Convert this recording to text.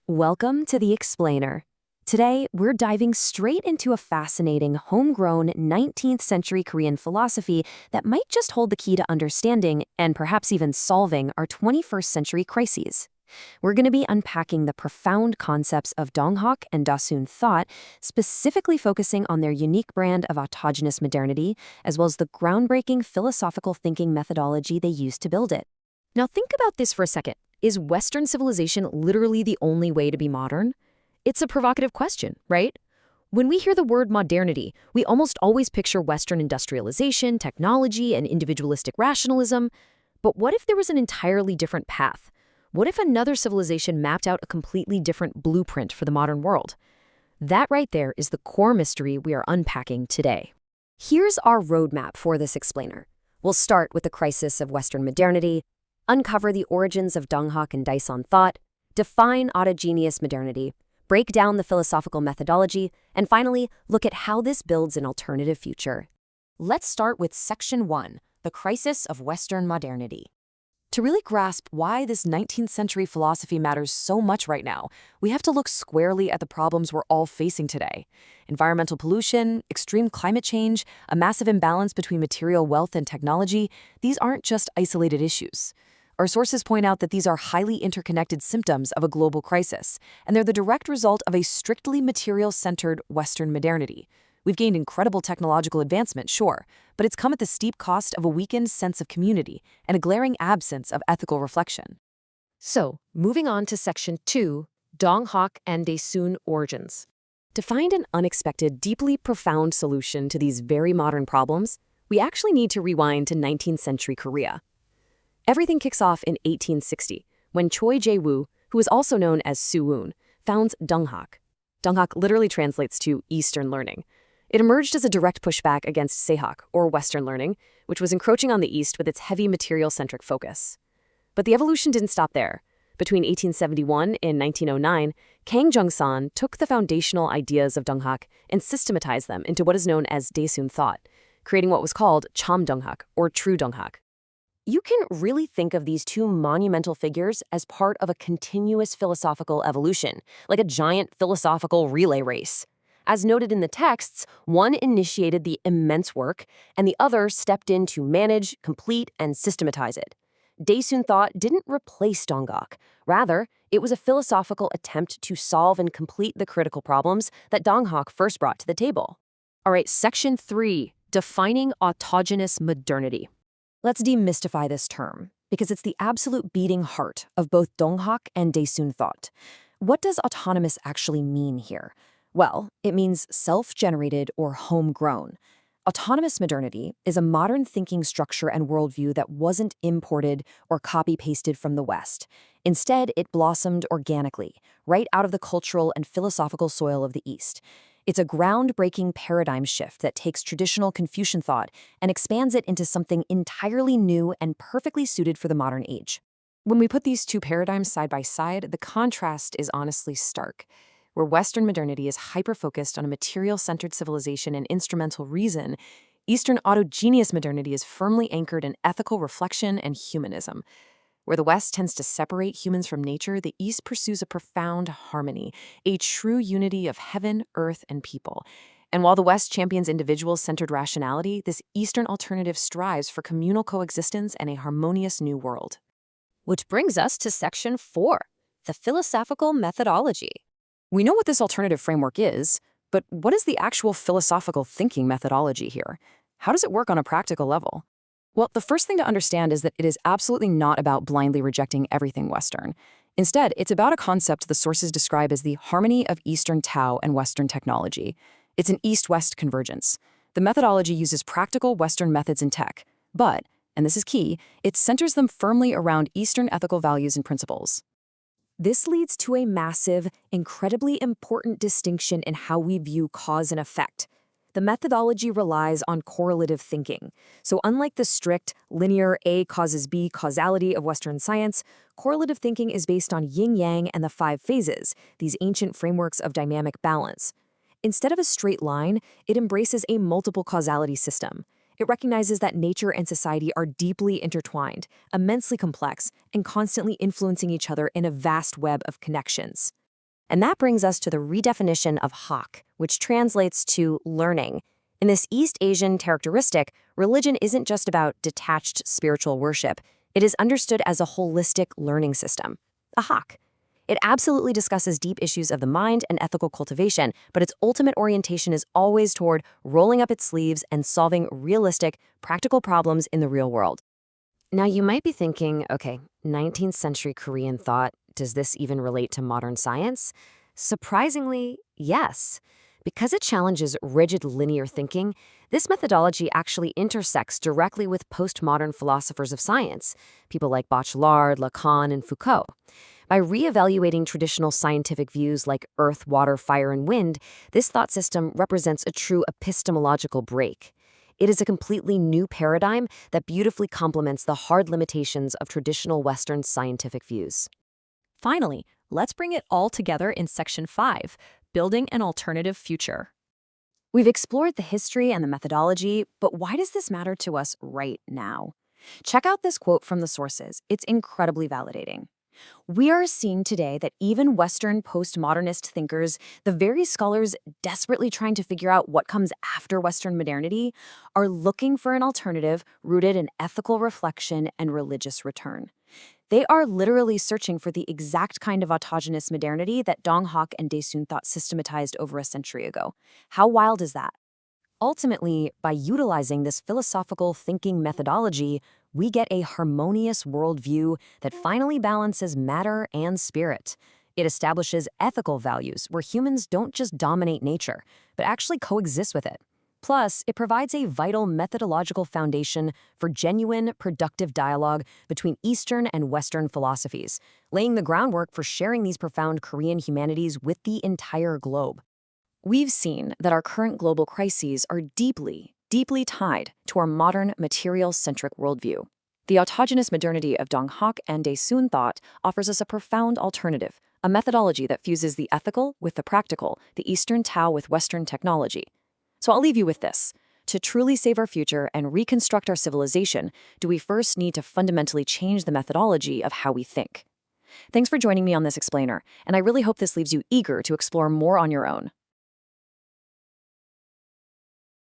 Welcome to The Explainer. Today, we're diving straight into a fascinating, homegrown 19th century Korean philosophy that might just hold the key to understanding and perhaps even solving our 21st century crises. We're going to be unpacking the profound concepts of Donghak and Dasun thought, specifically focusing on their unique brand of autogenous modernity, as well as the groundbreaking philosophical thinking methodology they used to build it. Now think about this for a second. Is Western civilization literally the only way to be modern? It's a provocative question, right? When we hear the word modernity, we almost always picture Western industrialization, technology, and individualistic rationalism. But what if there was an entirely different path? What if another civilization mapped out a completely different blueprint for the modern world? That right there is the core mystery we are unpacking today. Here's our roadmap for this explainer. We'll start with the crisis of Western modernity, uncover the origins of Donghak and Daesun thought, define autogeneous modernity, break down the philosophical methodology, and finally, look at how this builds an alternative future. Let's start with Section 1, the crisis of Western modernity. To really grasp why this 19th century philosophy matters so much right now, we have to look squarely at the problems we're all facing today. Environmental pollution, extreme climate change, a massive imbalance between material wealth and technology, these aren't just isolated issues. Our sources point out that these are highly interconnected symptoms of a global crisis, and they're the direct result of a strictly material-centered Western modernity. We've gained incredible technological advancement, sure, but it's come at the steep cost of a weakened sense of community and a glaring absence of ethical reflection. So, moving on to Section 2, Donghak and Daesun origins. To find an unexpected, deeply profound solution to these very modern problems, we actually need to rewind to 19th century Korea. Everything kicks off in 1860, when Choi Jae-woo, who is also known as Suwon, founds Donghak. Donghak literally translates to Eastern learning. It emerged as a direct pushback against Sehak, or Western learning, which was encroaching on the East with its heavy material-centric focus. But the evolution didn't stop there. Between 1871 and 1909, Kang Jung-san took the foundational ideas of Donghak and systematized them into what is known as Daesun thought, creating what was called Cham Donghak, or True Donghak. You can really think of these two monumental figures as part of a continuous philosophical evolution, like a giant philosophical relay race. As noted in the texts, one initiated the immense work, and the other stepped in to manage, complete, and systematize it. Daesun thought didn't replace Donghak. Rather, it was a philosophical attempt to solve and complete the critical problems that Donghak first brought to the table. All right, Section 3, defining autogenous modernity. Let's demystify this term, because it's the absolute beating heart of both Donghak and Daesun thought. What does autonomous actually mean here? Well, it means self-generated or homegrown. Autonomous modernity is a modern thinking structure and worldview that wasn't imported or copy-pasted from the West. Instead, it blossomed organically, right out of the cultural and philosophical soil of the East. It's a groundbreaking paradigm shift that takes traditional Confucian thought and expands it into something entirely new and perfectly suited for the modern age. When we put these two paradigms side by side, the contrast is honestly stark. Where Western modernity is hyper-focused on a material-centered civilization and instrumental reason, Eastern autogeneous modernity is firmly anchored in ethical reflection and humanism. Where the West tends to separate humans from nature, the East pursues a profound harmony, a true unity of heaven, earth, and people. And while the West champions individual-centered rationality, this Eastern alternative strives for communal coexistence and a harmonious new world. Which brings us to Section 4, the philosophical methodology. We know what this alternative framework is, but what is the actual philosophical thinking methodology here? How does it work on a practical level? Well, the first thing to understand is that it is absolutely not about blindly rejecting everything Western. Instead, it's about a concept the sources describe as the harmony of Eastern Tao and Western technology. It's an East-West convergence. The methodology uses practical Western methods in tech, but, and this is key, it centers them firmly around Eastern ethical values and principles. This leads to a massive, incredibly important distinction in how we view cause and effect. The methodology relies on correlative thinking. So unlike the strict, linear A causes B causality of Western science, correlative thinking is based on yin-yang and the 5 phases, these ancient frameworks of dynamic balance. Instead of a straight line, it embraces a multiple causality system. It recognizes that nature and society are deeply intertwined, immensely complex, and constantly influencing each other in a vast web of connections. And that brings us to the redefinition of hak, which translates to learning. In this East Asian characteristic, religion isn't just about detached spiritual worship. It is understood as a holistic learning system, a hak. It absolutely discusses deep issues of the mind and ethical cultivation, but its ultimate orientation is always toward rolling up its sleeves and solving realistic, practical problems in the real world. Now, you might be thinking, okay, 19th century Korean thought, does this even relate to modern science? Surprisingly, yes. Because it challenges rigid linear thinking, this methodology actually intersects directly with postmodern philosophers of science, people like Bachelard, Lacan, and Foucault. By re-evaluating traditional scientific views like earth, water, fire, and wind, this thought system represents a true epistemological break. It is a completely new paradigm that beautifully complements the hard limitations of traditional Western scientific views. Finally, let's bring it all together in Section 5, Building an Alternative Future. We've explored the history and the methodology, but why does this matter to us right now? Check out this quote from the sources. It's incredibly validating. We are seeing today that even Western postmodernist thinkers, the very scholars desperately trying to figure out what comes after Western modernity, are looking for an alternative rooted in ethical reflection and religious return. They are literally searching for the exact kind of autogenous modernity that Dong Hak and Daesun thought systematized over a century ago. How wild is that? Ultimately, by utilizing this philosophical thinking methodology, we get a harmonious worldview that finally balances matter and spirit. It establishes ethical values where humans don't just dominate nature, but actually coexist with it. Plus, it provides a vital methodological foundation for genuine, productive dialogue between Eastern and Western philosophies, laying the groundwork for sharing these profound Korean humanities with the entire globe. We've seen that our current global crises are deeply tied to our modern material-centric worldview. The autogenous modernity of Dong Hak and Daesun thought offers us a profound alternative, a methodology that fuses the ethical with the practical, the Eastern Tao with Western technology. So I'll leave you with this. To truly save our future and reconstruct our civilization, do we first need to fundamentally change the methodology of how we think? Thanks for joining me on this explainer, and I really hope this leaves you eager to explore more on your own.